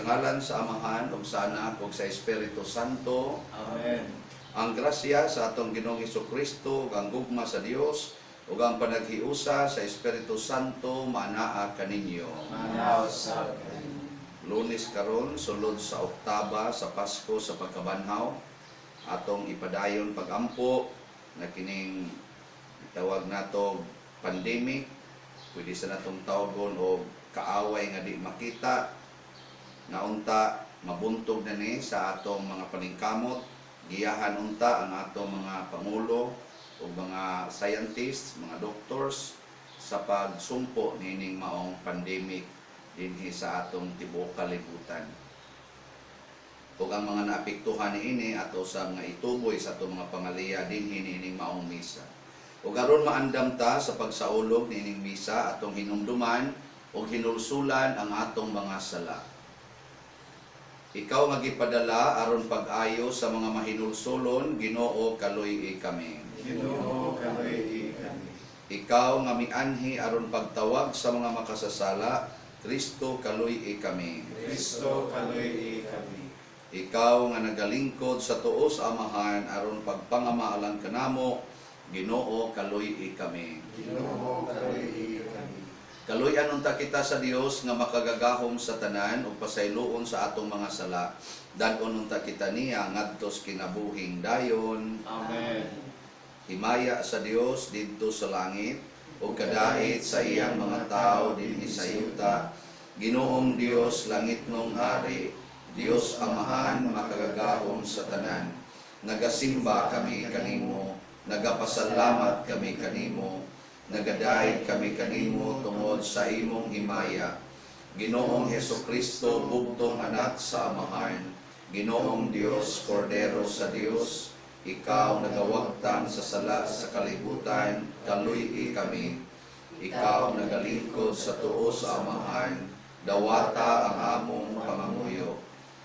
Sa ngalan sa Amahan, ug sa Anak, ug sa Espiritu Santo. Amen. Ang grasya sa atong Ginoong Hesukristo, ug ang gugma sa Dios, ug ang panaghiusa sa Espiritu Santo manaa kaninyo. Manaw sa kanin. Lunes karon, sulod sa Oktaba sa Pasko sa pagkabanhaw, atong ipadayon pagampo na kining tawag nato pandemic. Pwede sa natong tawgon o kaaway nga di makita, naunta mabuntog na ni sa atong mga paningkamot. Giyahan unta ang atong mga pangulo o mga scientists, mga doctors sa pagsumpo nining maong pandemic dinhi sa atong tibuok kalibutan. Ug ang mga naapektuhan niini ato sa mga ituboy sa atong mga pangaliya dinhi nining maong misa. Ug aron maandam ta sa pagsaulog nining misa atong hinumduman ug hinulsulan ang atong mga sala. Ikaw nga gipadala aron pag-ayo sa mga mahinulsulon, Ginoo kaluy kami. Ginoo kaluy kami. Ikaw nga mianhi aron pagtawag sa mga makasasala, Kristo kaluy kami. Kristo kaluy kami. Ikaw nga nagalingkod sa tuo sa Amahan aron pagpangamaalan kanamo, Ginoo kaluy kami. Ginoo kaluy kami. Kaluyan unta kita sa Dios nga makagagahom sa tanan ug pasayloon sa atong mga sala. Dadon unta kita niya ngadtos kinabuhing dayon. Amen. Himaya sa Dios didto sa langit ug kadait sa iyang mga tao dinhi sa yuta. Ginoong Dios langitnong hari, Dios Amahan makagagahom sa tanan. Nagasimba kami kanimo, nagapasalamat kami kanimo. Nagadayeg kami kanimo tungod sa imong himaya. Ginoong Hesukristo, bugtong anak sa Amahan. Ginoong Dios, Kordero sa Dios, ikaw nagawagtan sa sala sa kalibutan, kaluy kami. Ikaw nagalingkod sa tuo sa Amahan, dawata ang among pangamuyo.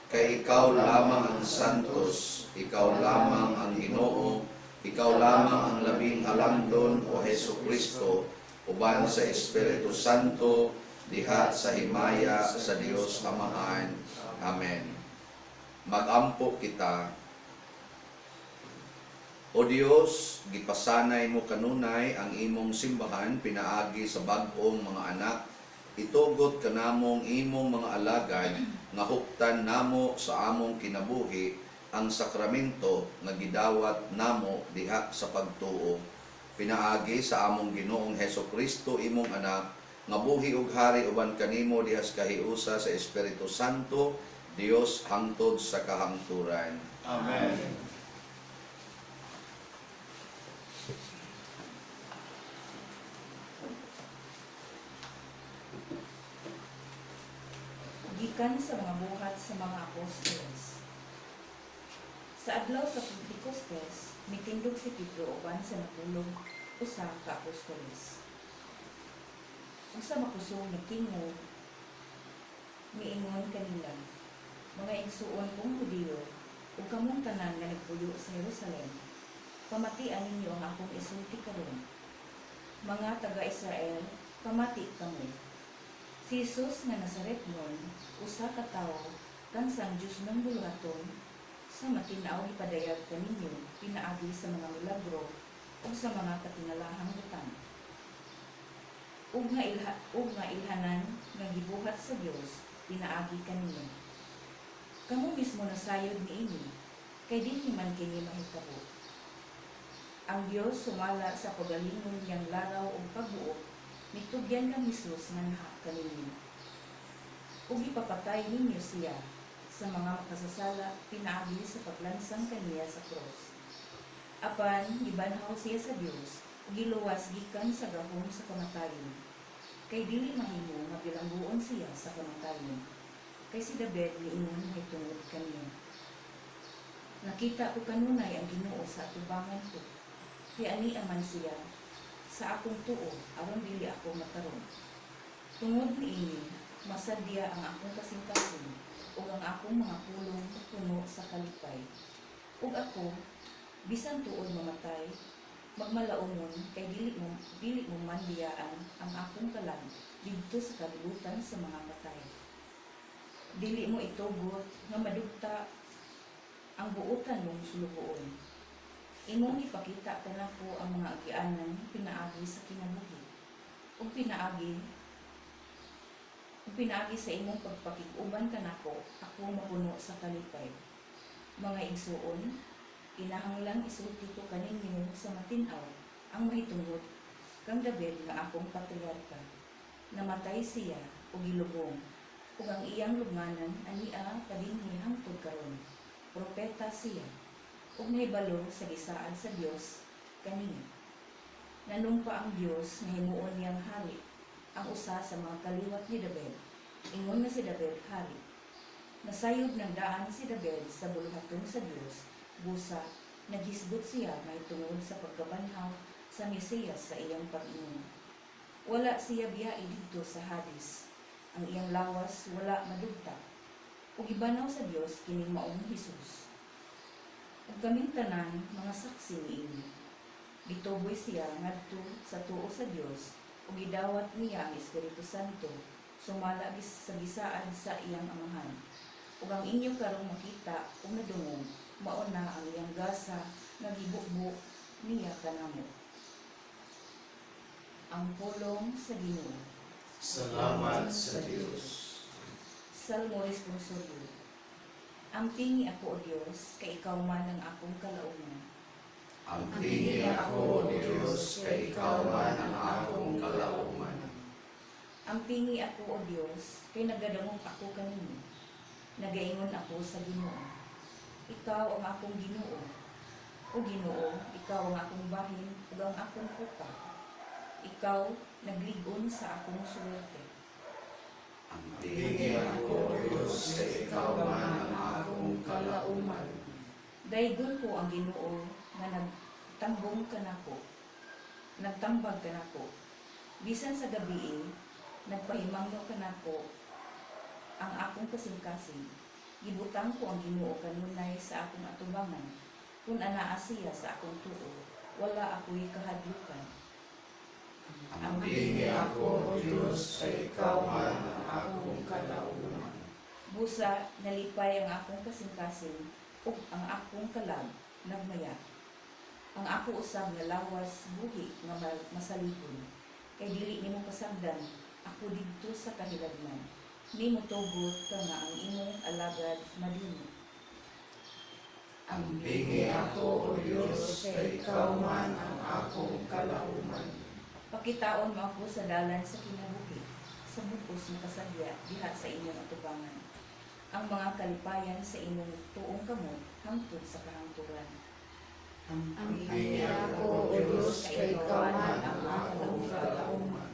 Kay ikaw lamang ang santos, ikaw lamang ang Ginoo, ikaw lamang ang labing alamdon o Hesukristo, uban sa Espiritu Santo, diha sa himaya sa Dios Amahan. Amen. Magampo kita. O Dios, gipasanay mo kanunay ang imong simbahan pinaagi sa bag-ong mga anak. Itugot kanamong imong mga alagad nga huktan namo sa among kinabuhi ang sakramento nga gidawat namo diha sa pagtuo. Pinaagi sa among Ginoong Hesukristo imong anak nga buhi ug hari uban kanimo diha sa kahiusa sa Espiritu Santo, Dios hangtod sa kahangturan. Amen. Gikan sa mga buhat sa mga apostoles. Sa adlaw sa Pentecostes, mitindog si Pedro uban sa napulong usa ka apostoles. Ug sa makusog nagtingog, miingon kanila, mga igsuon kong Hudiyo, ug kamong tanan nga nagpuyo sa Jerusalem, pamatian ninyo ang akong isulti karon. Mga taga-Israel, pamati kamo. Si Jesus nga Nazaretnon, usa ka tawo kansang Dios ng buluhaton, sa matinaw ipadayag kaninyo, pinaagi sa mga milagro o sa mga katinalahang butang. Ug nga ilhanan nga gibuhat sa Dios, pinaagi kaninyo. Kamo mismo nasayod niini, kay dinhi man kini mahitabo. Ang Dios sumala sa pagalingon niyang laraw ug pagbuok, mitugyan kang Jesus nga naha kaninyo. Ug ipapatay ninyo siya sa mga makasasala, pinaagi sa paglansang kaniya sa cross. Apan, ibanhaw siya sa Dios, giluwas gikan sa gahom sa kamatayon. Kay dili mahimo nga bilangguon siya sa kamatayon. Kay si David niingon may tungod kaniya. Nakita ko kanunay ang Ginoo sa atubangan ko. Kay ani aman siya sa akong tuo aron dili ako makaron. Tungod niini, masadya ang akong kasing-kasing ug ang akong mga pulong puno sa kalipay. Ug ako, bisan tuod mamatay, magmalaumon kay dili mo mandiyaan ang akong kalag didto sa kalibutan sa mga patay. Dili mo itugot nga madugta ang buutan mong sulugoon. Imong ipakita kanako ang mga agianan pinaagi sa kinabuhi. Ug pinaagi sa imong pagpakig-uban kanako, ako mapuno sa kalipay. Mga igsuon, kinahanglan isulti ko kaninyo sa matinaw ang mahitungod kang David nga akong patriarka. Namatay siya ug gilubong, ug ang iyang lubnganan ania padinhi hangtod karon. Propeta siya, ug nahibalo sa gisaan sa Dios kaniya. Nanumpa ang Dios nga himuon niyang hari ang usa sa mga kaliwat ni David. Ingon na si David hari. Nasayod ng daan si David sa buluhaton sa Dios, busa naghisgot siya mahitungod sa pagkabanhaw sa Mesiyas sa iyang pag-ingon. Wala siya biyai didto sa Hades, ang iyang lawas wala madugta, ug ibanaw sa Dios kining maong Hesus. Ug kaming tanan mga saksi niini. Gituboy siya ngadto sa tuo sa Dios, ug gidawat niya ang Espiritu Santo sumala sa gisaan sa iyang amahan. Ug ang inyo karong makita ug nadungog mao na ang iyang gasa nga gibukbuk niya kanamo. Ang pulong sa Ginoo. Salamat sa Diyos. Salmo responsorio. Ampingi ako, O Dios, kay ikaw man ang akong kalaunan. Ampingi ako, O Diyos, kay ikaw man ang akong kalauman. Ampingi ako, O Dios, kay nagadangog ako kanimo. Nagaingon ako sa Ginoo. Ikaw ang akong Ginoo. O Ginoo, ikaw ang akong bahin ug ang akong kupa. Ikaw nagligon sa akong suwerte. Ampingi ako, O Diyos, kay ikaw man ang akong kalauman. Daygon ko ang Ginoo nga nagtambong kanako. Nagtambag kanako. Bisan sa gabi, nagpahimangno kanako ang akong kasing-kasing. Gibutang ko ang Ginoo kanunay sa akong atubangan. Kung anaa siya sa akong tuo, wala ako'y kahadlukan. Ampingi ako, O Diyos, kay ikaw man ang akong kalauman. Busa nalipay ang akong kasing-kasing ug ang akong kalag nagmaya. Ang ako usab nga lawas buhi nga masalipon. Kay dili nimo pasagdan ako didto sa kahilagman. Nimo tugot ka nga ang imong alagad madino. Ampingi ako, O Diyos, kay ikaw man ang akong kalauman. Pakitaon mo ako sa dalan sa kinabuhi, sa bukos na kasadya diha sa inyong atubangan. Ang mga kalipayan sa inyong tuong kamot hangtod sa kahangturan. Ampingi ako, O Diyos, kay ikaw man ang akong kalauman.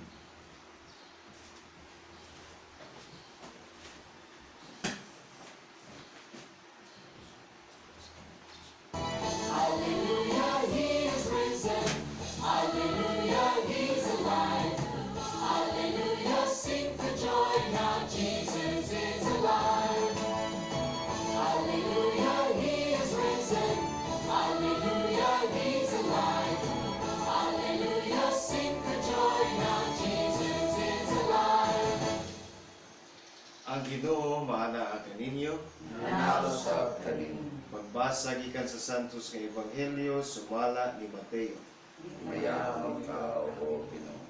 Ang Ginoo maana ang kaninyo. Nanalo kanimo. Magbasa gikan sa Santos nga Ebanghelyo sumala ni Mateo. Mayamang ka, O Ginoo.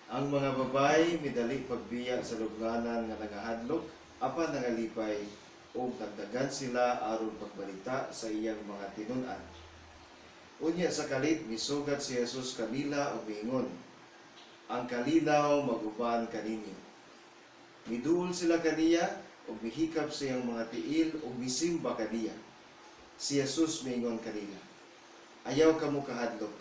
Ang mga babay midali pagbiya sa lubnganan nga nagahadlok apan nangalipay ug nagdagan sila aron pagbalita sa iyang mga tinun-an. Unya sa kalit misugat si Jesus kanila ug miingon, ang kalinaw maguban kaninyo. Miduol sila kaniya ug mihikap sa iyang mga tiil ug misimba kaniya. Si Jesus miingon kanila, ayaw kamo kahadlok.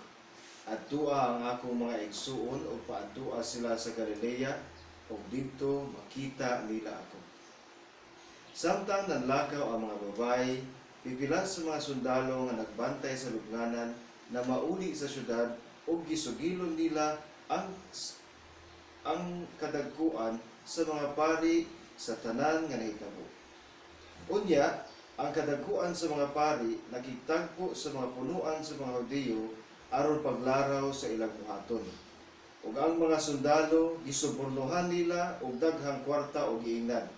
Adtua ang akong mga igsuon ug paadtua sila sa Galilea ug didto makita nila ako. Samtang nanlakaw ang mga babay, pipila sa mga sundalo nga nagbantay sa lubnganan na mauli sa syudad ug gisugilon nila ang kadagkuan sa mga pari sa tanan nga nahitabo. Unya, ang kadagkuan sa mga pari nakitagpo sa mga punuan sa mga Hudiyo aron paglaraw sa ilang buhaton. ug ang mga sundalo gisubornohan nila og daghang kwarta ug giingnan.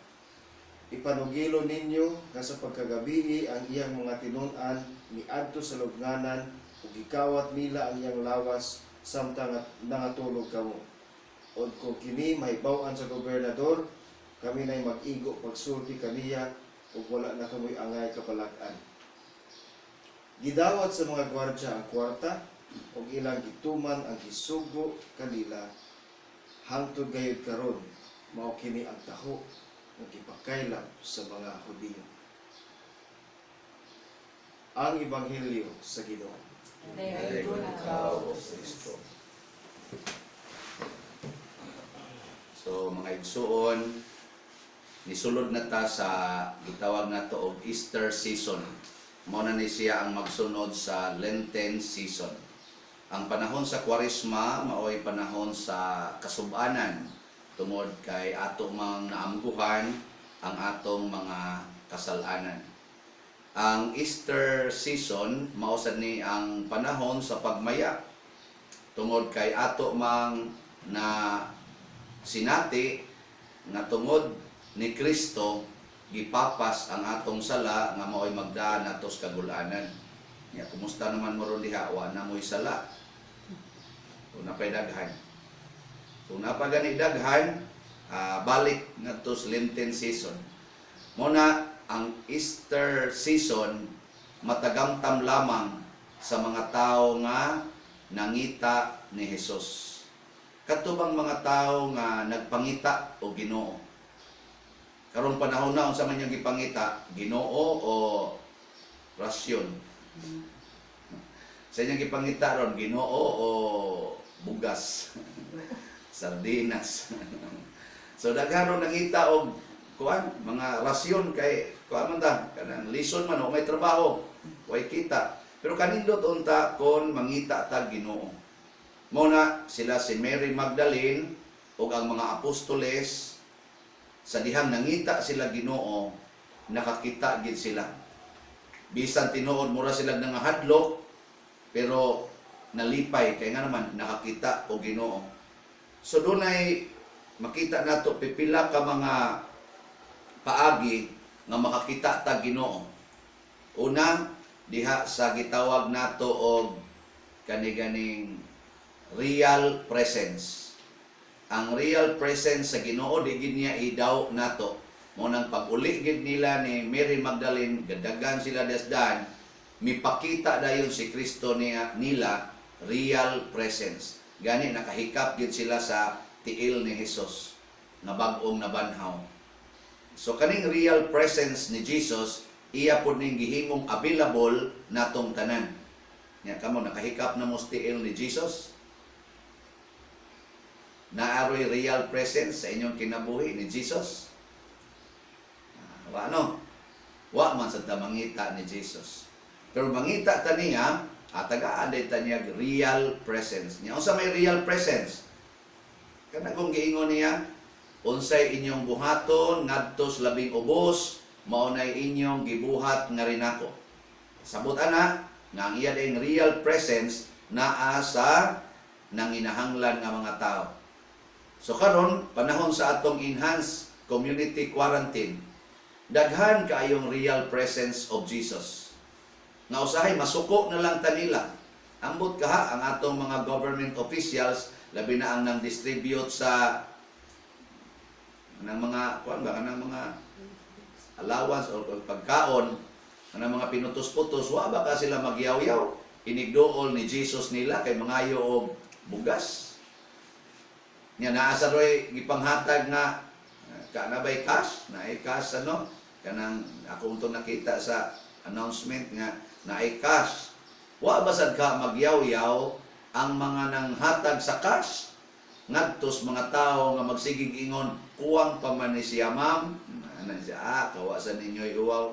Ipanugilo ninyo nga sa pagkagabi ang iyang mga tinun-an niadto sa lubnganan ug gikawat nila ang iyang lawas samtang nangatulog kamo. Ug kung kini mahibaw-an sa gobernador, kami na'y mag-igo pagsulti kaniya ug wala na kamoy angay kapalag-an. Gidawat sa mga gwardya ang kwarta ug ilang gituman ang gisugo kanila hangtod gayud karon mao kini ang taho nga gipakailam sa mga Hudiyo. Ang Ebanghelyo sa Ginoo. Dayon ikaw, O Kristo. So mga igsuon, nisulod na ta sa gitawag na to og Easter season. Mao na ni siya ang magsunod sa Lenten season. Ang panahon sa Kwaresma mao'y panahon sa kasub-anan tungod kay ato mang naamguhan ang atong mga kasalanan. Ang Easter season mao sad ni ang panahon sa pagmaya tungod kay ato mang na sinati nga tungod ni Kristo gipapas ang atong sala nga mao'y magdaan nato sa kagul-anan. Ya, kumusta naman mo ron diha? Wa na mo'y sala. Kung napay daghan. Kung napagani daghan, balik nato sa Lenten season. Muna, ang Easter season matagamtam lamang sa mga tao nga nangita ni Jesus. Katubang mga tao nga nagpangita o Ginoo. Karong panahon na unsa man yung gipangita, Ginoo o rasyon. Sa inyong gipangita ron, Ginoo o bugas, sardinas. So daghanon nangita og kuan mga rasyon kay kuan man ta kanang lison man o may trabaho, way kita. Pero kanindot unta kon mangita ta Ginoo. Muna sila si Mary Magdalene ug ang mga apostoles sa dihang nangita sila Ginoo, nakakita gid sila. Bisan tinuod mura sila nangahadlok pero nalipay kay nga naman nakakita o Ginoo. So dunay makita nato pipila ka mga paagi nga makakita ta Ginoo. Una diha sa gitawag nato og kani-ganing real presence. Ang real presence sa Ginoo di gid niya idaw nato. Mo nang pag-uli gid nila ni Mary Magdalene, gadagan sila dasdan, mipakita dayon si Kristo nila real presence. Gani nakahikap gid sila sa tiil ni Jesus na bag-ong nabanhaw. So kaning real presence ni Jesus iya pud ning gihimong available natong tanan. Nya kamo nakahikap na mo sa tiil ni Jesus. Naaroy real presence sa inyong kinabuhi ni Jesus. Wa no? Wa man sa mangita ni Jesus. Pero mangita ta niya, tagaan day ta niya real presence. Nya unsa may real presence? Kana kung giingon niya, unsay inyong buhaton ngadto sa labing ubos, mao nay inyong gibuhat nga rinako. Sabot ana nga ang iya ding real presence naa sa nanginahanglan nga mga tao. So karon panahon sa atong enhanced community quarantine, daghan kaayong real presence of Jesus. Nga usahay masuko na lang ta nila. Ambot kaha ang atong mga government officials labi na ang nang distribute sa ng mga kuan ba kanang mga allowance o pagkaon ng mga pinutos-putos, wa ba ka sila magyaw-yaw? Inigdool ni Jesus nila kay mangayo og bugas. Nya naa sa roy gipanghatag nga kanabay cash, naay cash ano, kanang ako unto nakita sa announcement nga naay cash. Wa ba sad ka magyaw-yaw ang mga nanghatag sa cash ngadtos mga tao nga magsigig ingon kuwang pa man ni siya ma'am. Ana siya kawasan ninyo iuwaw.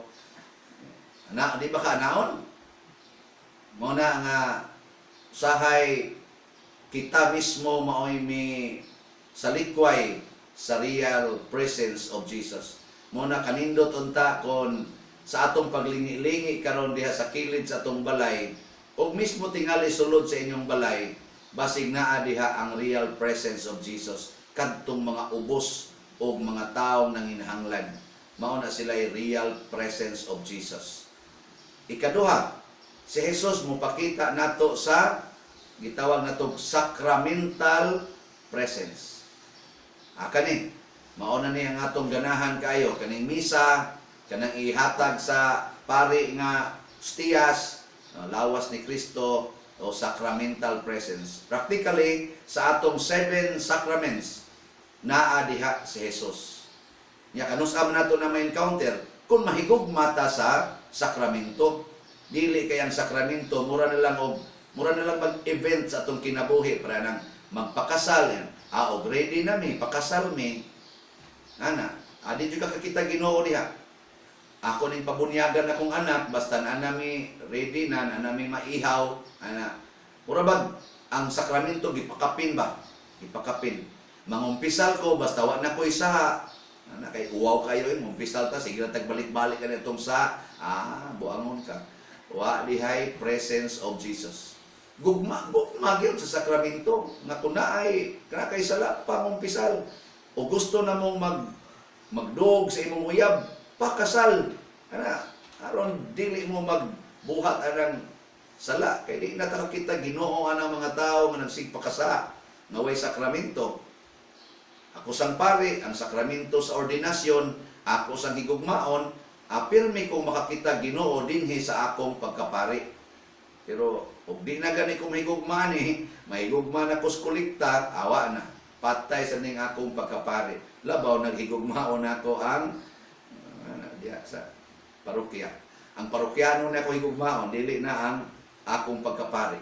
Ana di ba ka naon? Mo na nga usahay kita mismo maoy mi salikway sa real presence of Jesus. Muna kanindot unta kon sa atong paglingi-lingi karon diha sa kilid sa atong balay ug mismo tingali sulod sa inyong balay, basig naa diha ang real presence of Jesus. Kadtong mga ubos o mga taong nanginahanglan, mao na sila real presence of Jesus. Ikaduha, si Jesus mupakita nato sa gitawag natong sacramental presence. Kani, mao na ni ang atong ganahan kayo kaning misa, kanang ihatag sa pari nga stiyas, lawas ni Kristo o sacramental presence. Practically, sa atong 7 sacraments, naa diha si Jesus. Nya kanus-am nato na ma-encounter kung mahigugma ta sa sakramento. Dili kay ang sakramento mura na lang mag-event sa atong kinabuhi para nang magpakasal yan. Og ready na mi pakasal mi. Ana, adi juga kita Ginoo diha. Ako ning pabunyagan akong anak basta ana mi ready na ana mi maihaw ana. Mura bag ang sakramento gipakapin ba? Gipakapin. Mangumpisal ko basta wa na ko isa. Ana kay uwaw kayo umpisal ta sige tag balik-balik ka nitong sa buangon ka. Wa dihay presence of Jesus. Gugma gyud sa sakramento nga kun naay kana kay sala pangumpisal o gusto na mong magdog sa imong uyab, pakasal. Ana, aron dili mo magbuhat anang sala kay di na kita Ginoo anang mga tao nga nagsigpakasa nga way sakramento. Ako sang pare, ang sakramento sa ordinasyon, ako sang higugmaon, apirmi kong makakita Ginoo dinhi sa akong pagkapari. Pero ug di na gani ko mahigugmaan mahigugman ako sa kolekta, awa na. Patay sa ning akong pagkapari. Labaw naghigugmaon ako ang diya sa parokya. Ang parokyano na ako higugmaon, dili na ang akong pagkapari.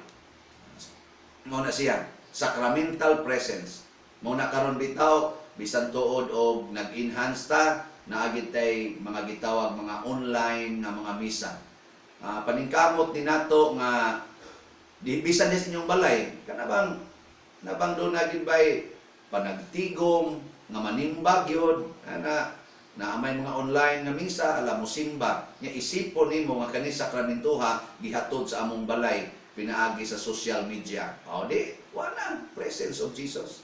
Mao na siya, sacramental presence. Mao na karon bitaw bisan tuod og nag-enhance ta naagid tay mga gitawag mga online nga mga misa. Paningkamot ni nato nga di bisan sa inyong balay kanabang do na gid bay panagtigom nga manimbag yun na may mga online nga misa alam mo simba nya isipon nimo nga kani sakramentoha gihatod sa among balay pinaagi sa social media di wala presence of Jesus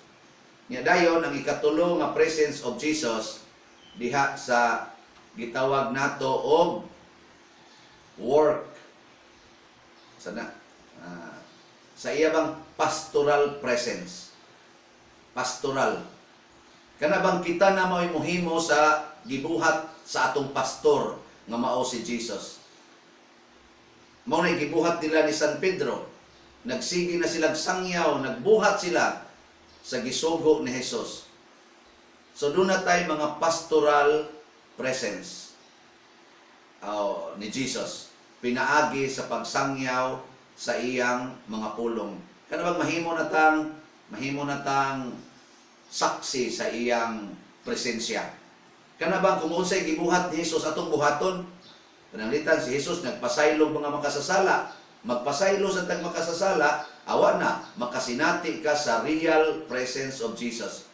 nya dayon ang ikatulo nga presence of Jesus diha sa gitawag nato og work sana sa iya bang pastoral presence. Pastoral. Kana bang kita na mao'y muhimo sa gibuhat sa atong pastor nga mao si Jesus. Mao na gibuhat nila ni San Pedro. Nagsigi na sila sangyaw, nagbuhat sila sa gisugo ni Jesus. So doon na tayo mga pastoral presence ni Jesus. Pinaagi sa pagsangyaw sa iyang mga pulong. Kana bang mahimo na tang saksi sa iyang presensya. Kana bang kung unsay gibuhat ni Jesus atong buhaton? Pananglitan si Jesus nagpasaylo mga makasasala. Magpasaylo sa tag makasasala, awa na makasinati ka sa real presence of Jesus.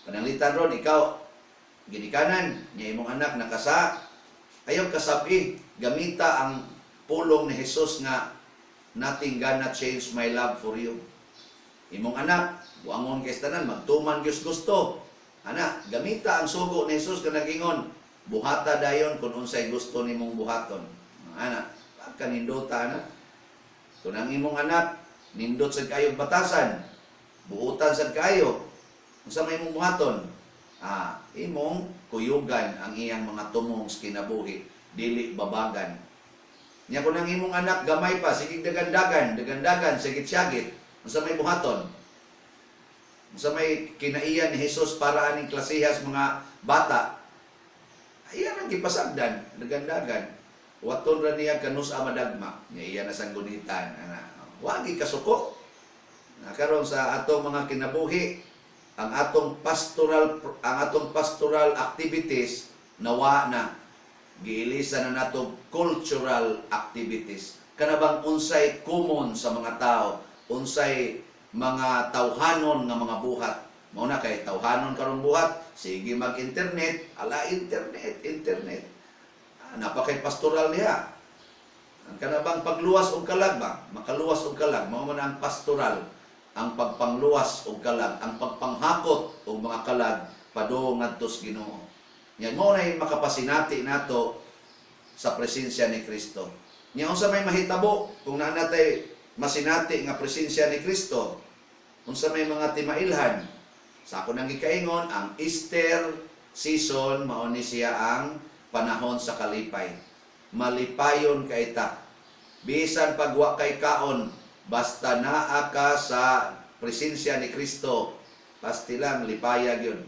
Pananglitan ron ikaw ginikanan nya imong anak nakasa ayaw kasabi gamita ang pulong ni Jesus nga nothing gonna change my love for you. Imong anak, buangon kay tanan, magtuman Diyos gusto. Anak, gamita ang sugo ni Jesus ka nagingon, buhata dayon kung unsay gusto nimong buhaton. Anak, pagkanindota anak. Kung ang imong anak, nindot sa kayong batasan, buutan sa kayo, unsa may imong buhaton? Imong kuyugan ang iyang mga tumong sa kinabuhi, dili babagan. Nya kung ang imong anak gamay pa, sige dagandagan, sige siyagit, unsa may buhaton? Unsa may kinaiyan ni Jesus para aning klasihas mga bata? Ayan ang gipasagdan, dagandagan. Waton ra niya kanus amadagma, nya iya na sang gunitan. Wagi kasuko. Karon sa atong mga kinabuhi, ang atong pastoral activities nawa na giilisan na nato cultural activities. Kanabang unsay common sa mga tao, unsay mga tawhanon nga mga buhat. Mao na kay tawhanon karon buhat, sige mag-internet, internet. Napakay pastoral niya. Ang kanabang pagluwas og kalag ba? Makaluwas og kalag, mao man ang pastoral. ang pagpangluwas og kalag, ang pagpanghakot og mga kalag padung ngadto sa Ginoo. Yan mo na yung makapasinati nato sa presensya ni Kristo. Nya unsa may mahitabo kung naa natay masinati nga presensya ni Kristo? Unsa may mga timailhan? Sa ako nang gikaingon, ang Easter season mao ni siya ang panahon sa kalipay. Malipayon kay ta. Bisan pagwa kay kaon, basta naa ka sa presensya ni Kristo, basti lang lipayag yun.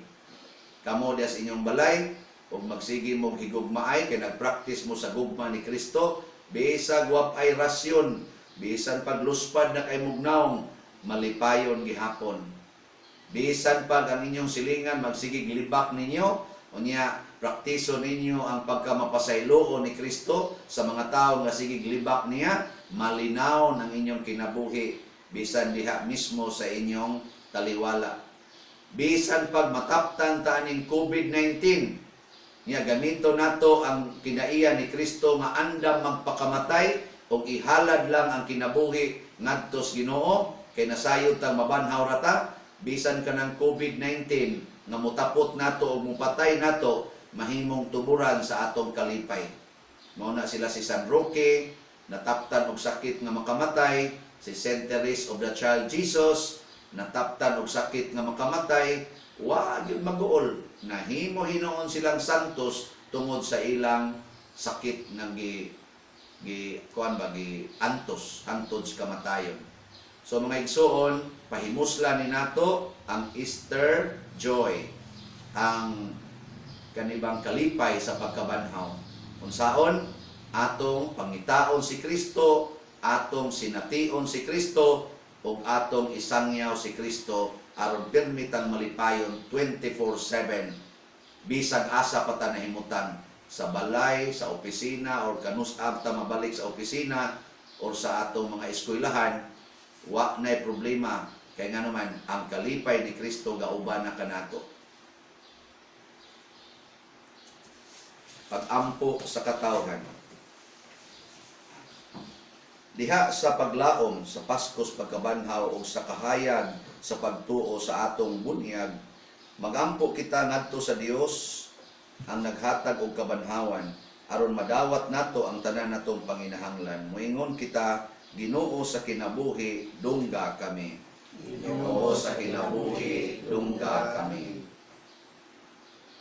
Kamo dias inyong balay, ug magsige mo higugmaay kay nagpractice mo sa gugma ni Kristo, bisag wa ay rasyon, bisan pagluspad na kay mugnaong, malipayon gihapon. Bisan pag ang inyong silingan magsige gilibak ninyo, unya praktiso ninyo ang pagkamapasayloon ni Kristo sa mga tao nga sige gilibak niya, malinaw ng inyong kinabuhi bisan diha mismo sa inyong taliwala. Bisan pag mataptan ta aning COVID-19, niya ganito nato ang kinaiya ni Kristo nga andam magpakamatay o ihalad lang ang kinabuhi ngadto sa Ginoo kay nasayod tang mabanhaw rata. Bisan ka ng COVID-19 nga mutapot nato o mupatay nato, mahimong tuburan sa atong kalipay. Mao na sila si San Roque, nataptan og sakit nga makamatay, si Saint Teresa of the Child Jesus, nataptan og sakit nga makamatay, wa gyud maguol. Nahimo hinuon silang santos tungod sa ilang sakit nga gi antos hangtod sa kamatayon. So mga igsoon, pahimuslan ni nato ang Easter joy, ang kanibang kalipay sa pagkabanhaw. Unsaon? Atong pangitaon si Kristo, atong sination si Kristo, ug atong isangyaw si Kristo aron permitang malipayon 24/7 bisag asa pa ta nahimutan sa balay, sa opisina, or kanus-ab ta mabalik sa opisina or sa atong mga eskwelahan. Wa nay problema kay nga naman ang kalipay ni Kristo gauban na kanato. Pag-ampo sa katawhan. Diha sa paglaom sa Paskos pagkabanhaw o sa kahayag sa pagtuo sa atong bunyag, magampo kita ngadto sa Dios ang naghatag og kabanhawan aron madawat nato ang tanan natong panginahanglan. Moingon kita, Ginoo sa kinabuhi, dungga kami. Ginoo sa kinabuhi, dungga kami.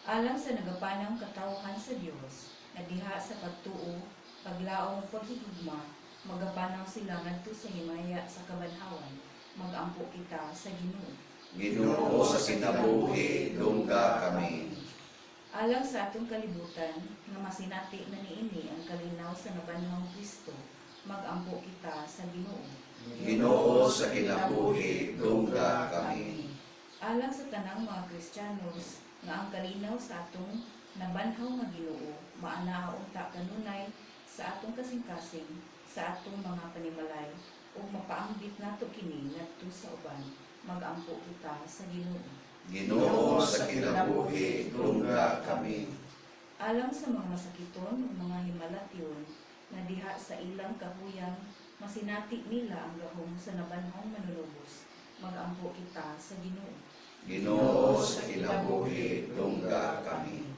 Alang sa nagapanang katawhan sa Dios, na diha sa pagtuo, paglaom ug paghigugma, magapanang sila ngadto sa himaya sa kabanhawan, magampo kita sa Ginoo. Ginoo sa kinabuhi, dungga kami. Alang sa atong kalibutan, nga masinati na niini ang kalinaw sa nabanhawng Kristo, magampo kita sa Ginoo. Ginoo sa kinabuhi, dungga kami. Alang sa tanang mga Kristiyanos, nga ang kalinaw sa atong nabanhaw nga Ginoo, maanaon ta kanunay sa atong kasing-kasing, sa atong mga panimalay, ug mapaambit nato kini ngadto sa uban, magampo kita sa Ginoo. Ginoo sa kinabuhi, dungga kami. Alang sa mga masakiton ug mga himalatyon, na diha sa ilang kahuyang masinati nila ang gahom sa nabanhong manulubos, magampo kita sa Ginoo. Ginoo sa kinabuhi, dungga kami.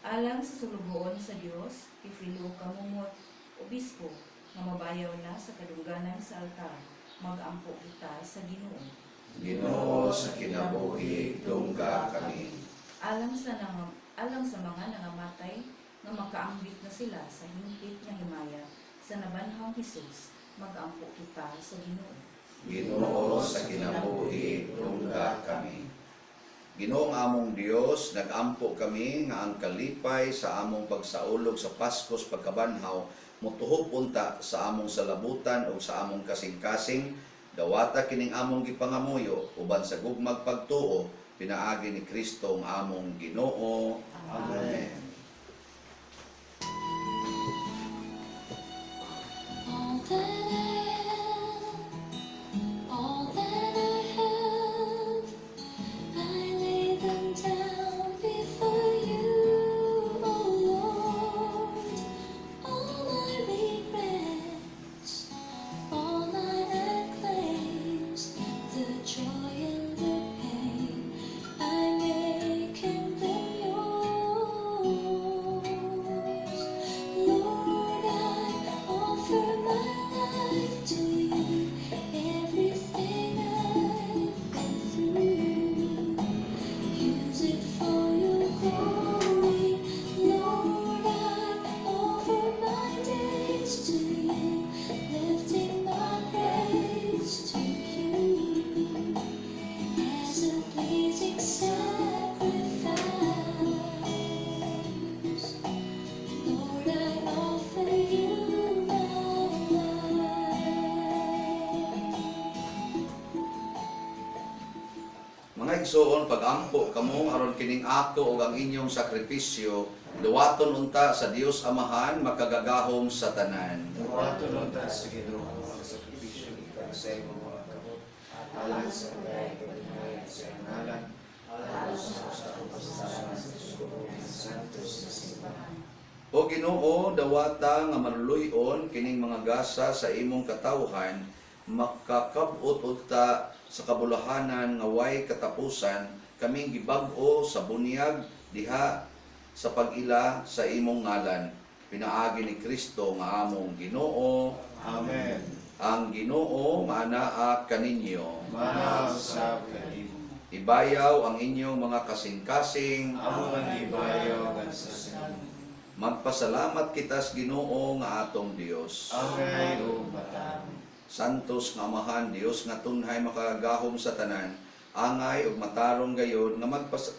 Alang sa sulugoon sa Dios, Tifilo Kamumot, Obispo, nga mabayaw na sa kadungganan sa altar, magampo kita sa Ginoo. Ginoo sa kinabuhi, dungga kami. Alang sa mga nangamatay, nga makaambit na sila sa hingpit nga himaya sa nabanhawng Hesus, magampo kita sa Ginoo. Ginoo sa kinabuhi, dungga kami. Ginoong among Dios, nagampo kami nga ang kalipay sa among pagsaulog sa Paskos pagkabanhaw motuhog unta sa among salabutan o sa among kasing-kasing, dawata kining among gipangamuyo uban sa gugmag pagtuo pinaagi ni Kristo ang among Ginoo. Amen. All that I am, all that I have, I lay them down before you, oh Lord. All my regrets, all my claims, the Mga igsoon, pag-ampo kamo aron kining ako ug ang inyong sakripisyo, duwaton unta sa Dios Amahan makagagahom sa tanan. Duwaton unta sa Ginoo ang sakripisyo ikan sa imong mga kamot, alang sa pagay pagmay sa ngalan, alang sa kapasasaan sa sugo ng santos sa simbahan. O Ginoo, dawata nga manuluyon kining mga gasa sa imong katawhan, makakabot unta sa kabulahanan nga way katapusan, kaming gibag-o sa bunyag diha sa pag-ila sa imong ngalan. Pinaagi ni Kristo nga among Ginoo. Amen. Ang Ginoo maanaa kaninyo. Manausap kanimo. Ibayaw ang inyong mga kasing-kasing. Amo ang ibayaw kan sa sinimo. Magpasalamat kita sa Ginoo nga atong Dios. Angay o matamo. Santos nga Amahan, Dios nga tunhay makagahom sa tanan, angay ug matarong gayon nga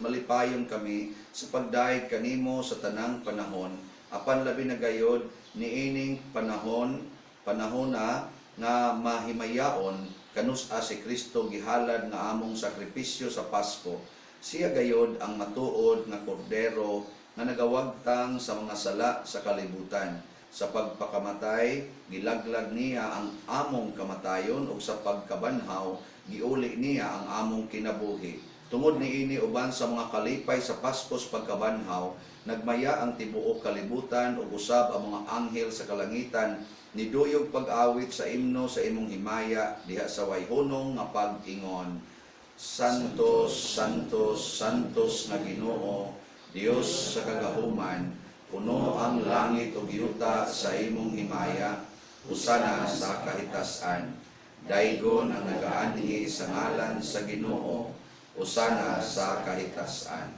malipayon kami sa pagdaig kanimo sa tanang panahon, apan labi na gayod niining panahona nga mahimayaon kanus-a si Kristo gihalad nga among sakripisyo sa Pasko. Siya gayod ang matuod nga kordero nga nagawagtang sa mga sala sa kalibutan. Sa pagpakamatay, gilaglag niya ang among kamatayon ug sa pagkabanhaw, giuli niya ang among kinabuhi. Tungod niini uban sa mga kalipay sa Paskos pagkabanhaw, nagmaya ang tibuok kalibutan ug usab ang mga anghel sa kalangitan, niduyog pag-awit sa imno sa imong himaya diha sa wayhunong nga pag-ingon. Santos, Santos, Santos na Ginoo, Dios sa kagahuman, puno ang langit ug yuta sa imong himaya, usana sa kahitasan. Daygon ang nagaanhi sa ngalan sa Ginoo, usana sa kahitasan.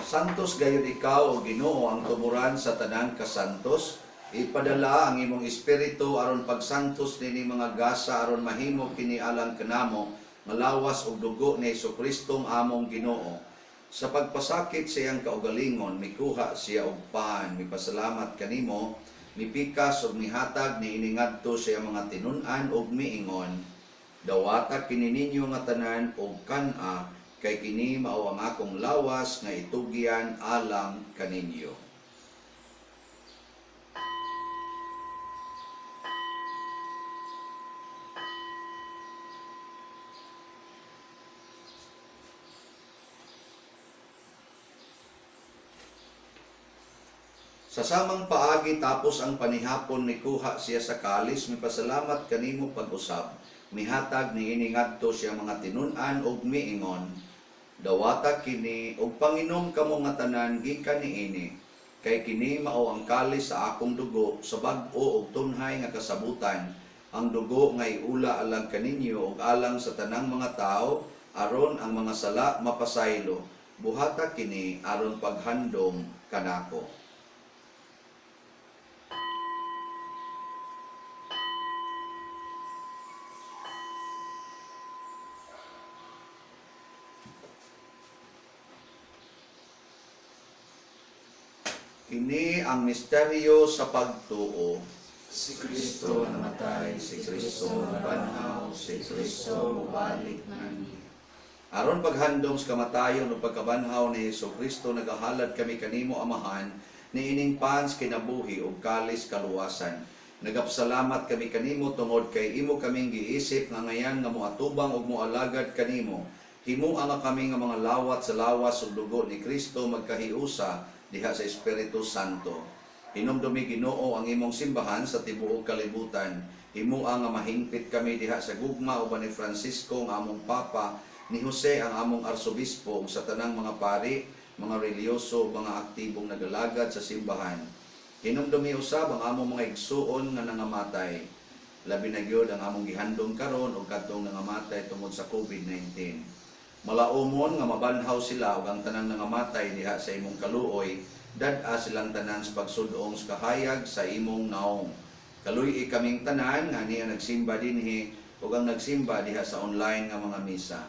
Santos gayud ikaw o Ginoo ang tuburan sa tanan ka santos. Ipadala ang imong espiritu aron pagsantos nini mga gasa aron mahimo kini alang kanamo nga lawas ug dugo ni Hesukristo among Ginoo. Sa pagpasakit sa iyang kaugalingon, mikuha siya og paan, mipasalamat kanimo, mipikas ug mihatag ni iningadto sa iyang mga tinun-an ug miingon. Dawata kini ninyo nga tanan og kan-a, kay kini mao ang akong lawas nga itugyan alang kaninyo. Sa samang paagi tapos ang panihapon mikuha siya sa kalis, mipasalamat kanimo pag-usab. Mihatag ni iningadto siya mga tinun-an ug miingon. Dawata kini ug panginom kamo nga tanan gikan niini. Kay kini mao ang kalis sa akong dugo sa bag-o ug tunhay nga kasabutan. Ang dugo nga iula alang kaninyo ug alang sa tanang mga tao aron ang mga sala mapasaylo. Buhata kini aron paghandom kanako. Kini ang misteryo sa pagtuo. Si Kristo namatay, si Kristo nabanhaw, si Kristo mubalik nani. Aron paghandom sa kamatayon o pagkabanhaw ni Hesukristo, nagahalad kami kanimo Amahan, niining pans kinabuhi o kalis kaluwasan. Nagapsalamat kami kanimo tungod kay imo kaming giisip nga ngayan nga moatubang ug moalagad kanimo. Himuan nga kami nga mga lawat sa lawas ug dugo ni Kristo magkahiusa diha sa Espiritu Santo. Hinumdumi Ginoo ang imong simbahan sa tibuok kalibutan. Himuan nga mahingpit kami diha sa gugma uban ni Francisco nga among Papa, ni Jose ang among Arsobispo ug sa tanang mga pari, mga reliyoso, mga aktibong nagalagad sa simbahan. Hinumdumi usab ang among mga igsuon nga nangamatay. Labi na gyud ang among gihandom karon ug kadtong nangamatay tungod sa COVID-19. Malaumon nga mabanhaw sila ug ang tanang nangamatay diha sa imong kaluoy, dad-a silang tanan sa pagsudong sa kahayag sa imong naong. Kaluy kaming tanan nga niya nagsimba dinhi ug ang nagsimba diha sa online nga mga misa.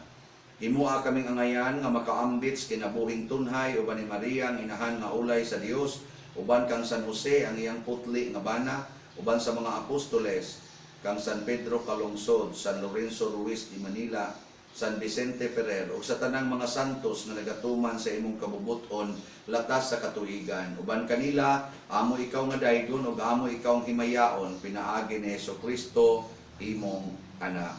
Himua kaming angayan nga makaambit sa kinabuhing tunhay uban ni Maria ang inahan nga ulay sa Dios, uban kang San Jose ang iyang putli nga bana, uban sa mga apostoles, kang San Pedro Calungsod, San Lorenzo Ruiz de Manila, San Vicente Ferrer, ug sa tanang mga santos nga nagatuman sa imong kabubuton latas sa katuigan. Uban kanila, amo ikaw nga daygon ug amo ikaw ang himayaon pinaagi ni Hesukristo imong anak.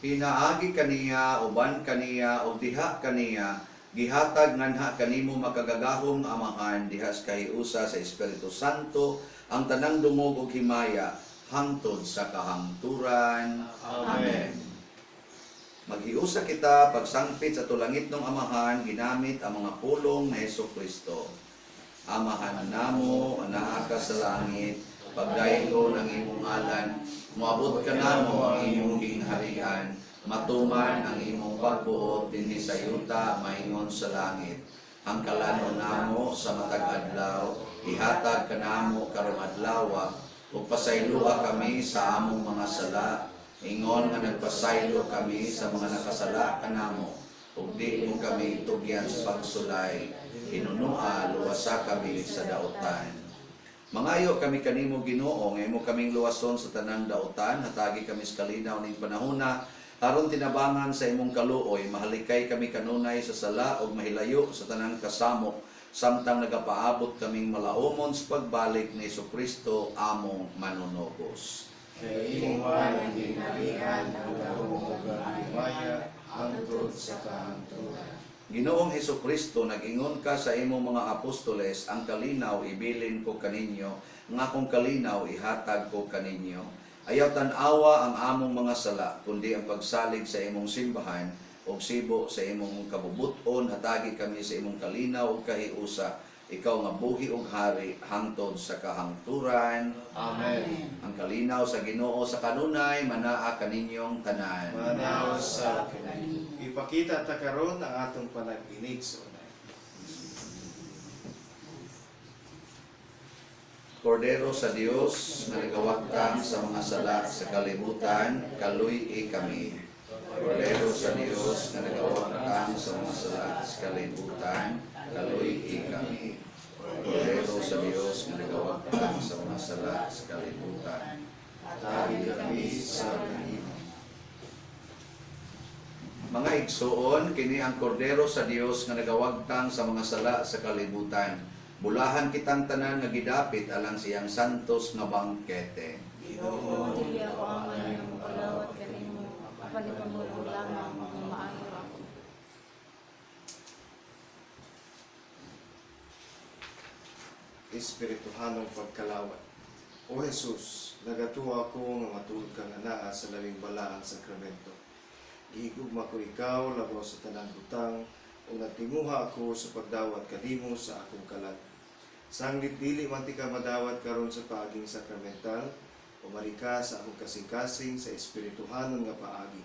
Pinaagi kaniya, uban kaniya, o diha kaniya, gihatag nganha kanimo makagagahong amahan diha sa kahiusa sa Espiritu Santo, ang tanang dumog ug himaya, hangtod sa kahangturan. Amen. Maghiusa kita pagsangpit sa tulangit ng amahan, ginamit ang mga pulong na Hesukristo. Amahan namo, anaa ka sa langit, pagdayon ang imong ngalan, moabot ka namo ang imong gingharian, matuman ang imong pagbuot dinhi sa yuta maingon sa langit. Ang kalanon namo sa matag adlaw, ihatag ka namo karong adlaw, ug pasayloa kami sa among mga sala, ingon nga nagpasaylo kami sa mga nakasala kanamo, ug di mo kami tugyan sa pagsulay, hinunua luwasa kami sa daotan. Mangayo kami kanimo Ginoo, nga imo kaming luwason sa tanang daotan, hatagi kami sa kalinaw ning panahona, aron tinabangan sa imong kaluoy, mahalikay kami kanunay sa sala ug mahilayo sa tanang kasamok, samtang nagapaabot kaming malaumon sa pagbalik ni Hesukristo among manunobos. Kay imo ang ginharian ang darong ug ang himaya hangtod sa kahangturan. Ginoong Hesukristo, nag-ingon ka sa imong mga apostoles, ang kalinaw ibilin ko kaninyo, nga akong kalinaw ihatag ko kaninyo. Ayaw tan-awa ang among mga sala, kundi ang pagsalig sa imong simbahan, o sibo sa imong kabubuton, hatagi kami sa imong kalinaw ug kahiusa, ikaw nga buhi ug hari hangtod sa kahangturan. Amen. Ang kalinaw sa Ginoo sa kanunay manaa kaninyong tanan. Manaw sa kanay. Ipakita ta karon ang atong panag-inig sa unay. Kordero sa Dios nga nagawagtang sa mga sala sa kalibutan, kaluy kami. Kordero sa Dios nga nagawagtang sa mga sala sa kalibutan, kaluy kami. Kordero sa Dios nga nagawagtang sa mga sala sa kalibutan, Hatagi kami sa kanimo. mga igsoon, kini ang kordero sa Dios nga nagawagtang sa mga sala sa kalibutan. Bulahan kitang tanan nga gidapit alang siyang santos nga bangkete. Ginoo, Dili ako ang mayroong palawat kanimo, panipamulong lamang ang maayo ako. Espirituhanong pagkalawat. O Jesus, nagatuwa ako nga matuod ka nga naa sa labing balaang sakramento. Gihigugma ko ikaw labaw sa tanang butang o nagtinguha ako sa pagdawat kanimo sa akong kalag. Sanglit dili man ti ka madawat karon sa paaging sakramental, umali ka sa akong kasing-kasing sa espirituhanon nga paagi.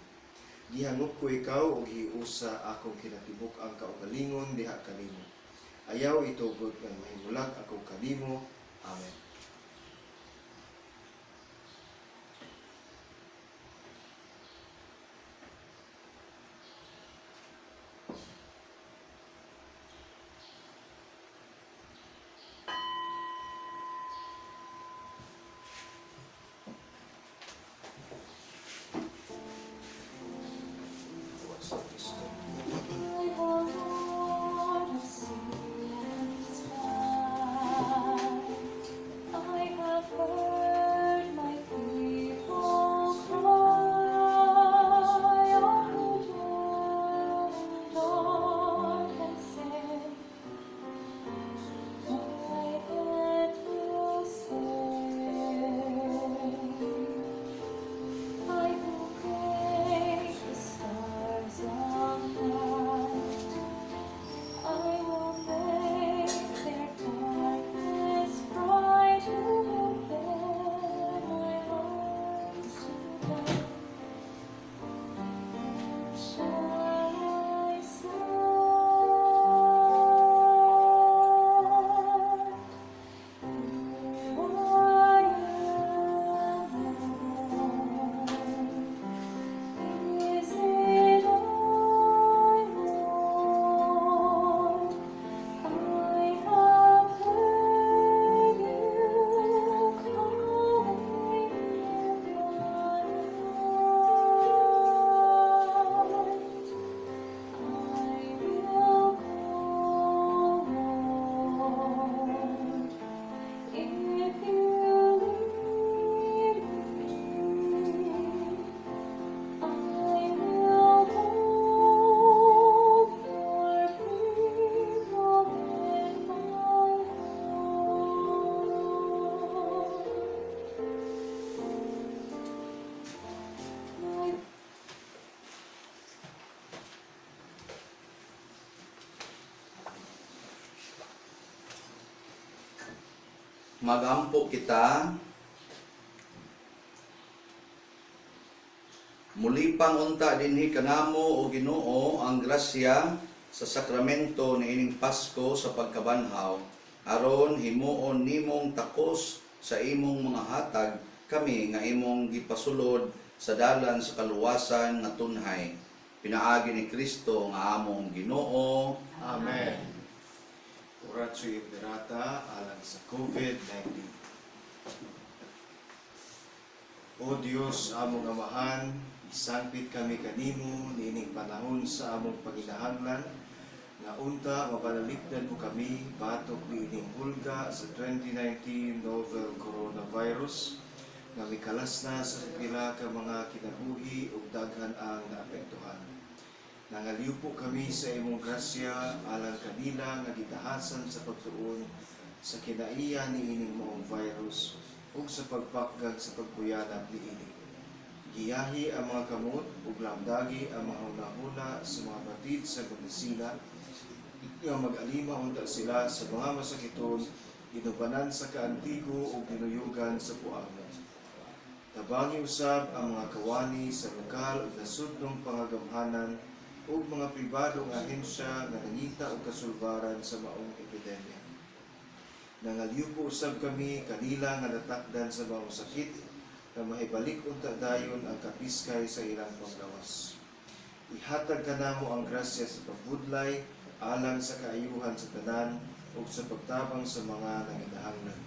Gihangop ko ikaw o giusa akong kinatibuk ang kaugalingon diha kanimo. Ayaw itugot nga mahimulag ako kanimo. Amen. My Lord of sea and sky, I have heard my people cry. All who dwell in dark and sin, my head will sing. I will praise the stars above. magampo kita. Muli pang unta dinhi kanamo o Ginoo ang grasya sa sakramento ni ining Pasko sa pagkabanhaw, aron himuon nimong takos sa imong mga hatag kami nga imong gipasulod sa dalan sa kaluwasan nga tunhay. Pinaagi ni Kristo nga among Ginoo. Amen. Oratio Imperata alang sa COVID-19. O Dios, among Amahan, isangpit kami kanimo niining panahon sa among paginahanglan nga unta mapanalikdan mo kami batok niining hulga sa 2019 novel coronavirus nga mikalas na sa pila ka mga kinabuhi ug daghan ang naapektuhan. Nangaliw po kami sa imong grasya alang kanila nga gitahasan sa pagtuon sa kinaiya niining maong virus ug sa pagpakgag sa pagkuyanap niini. Giyahi ang mga kamot ug lamdagi ang mga hunahuna sa mga batid sa medisina nga mag-alima unta sila sa mga masakiton, ginubanan sa kaantigo ug dinuyugan sa puangan. Tabangi usab ang mga kawani sa lokal ug nasudnong pangagamhanan ug mga pribadong ahensya nga nangita og kasulbaran sa maong epidemya. Nangaliw po usab kami kanila nga natakdan sa maong sakit na mahibalik unta dayon ang kapiskay sa ilang panglawas. Ihatag kanamo ang grasya sa pagbudlay alang sa kaayuhan sa tanan ug sa pagtabang sa mga nanginahanglan.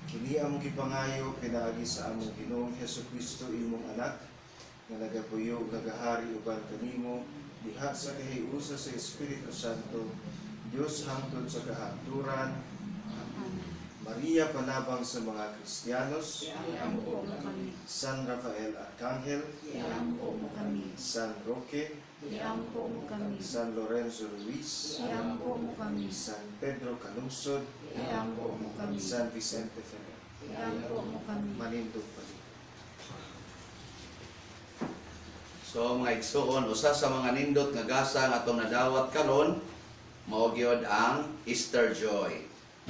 Kini among gipangayo pinaagi sa among Ginoong Hesukristo imong anak nga nagapuyo ug nagahari uban kanimo diha sa kahiusa sa Espiritu Santo, Dios hangtod sa kahaturan. Maria panabang sa mga Kristiyanos, Iampo mo kami. San Rafael Arcangel, Iampo mo kami. San Roque, Iampo mo kami. San Lorenzo Luis, Iampo mo kami. San Pedro Calungsod, Iampo mo kami. San Vicente Ferrer. Iampo mo kami. Manindog pali. So mga igsuon, usa sa mga nindot nga gasa nga atong nadawat karon mao gyud ang Easter joy,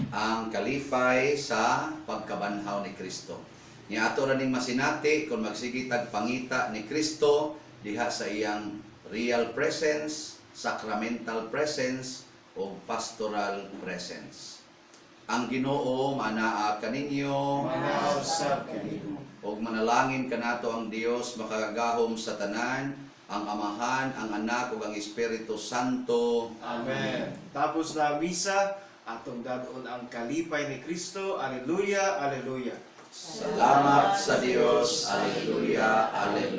ang kalipay sa pagkabanhaw ni Kristo. Ni ato ra ning masinati kung magsigitag pangita ni Kristo diha sa iyang real presence, sacramental presence o pastoral presence. Ang Ginoo manaa kaninyo, Manausab kanimo. ug manalangin kanato ang Dios makagahom sa tanan, ang Amahan, ang Anak ug ang Espiritu Santo. Amen. Tapos na ang misa, atong dadon ang kalipay ni Kristo. Alleluia, alleluia. Salamat sa Dios. Alleluia, alleluia.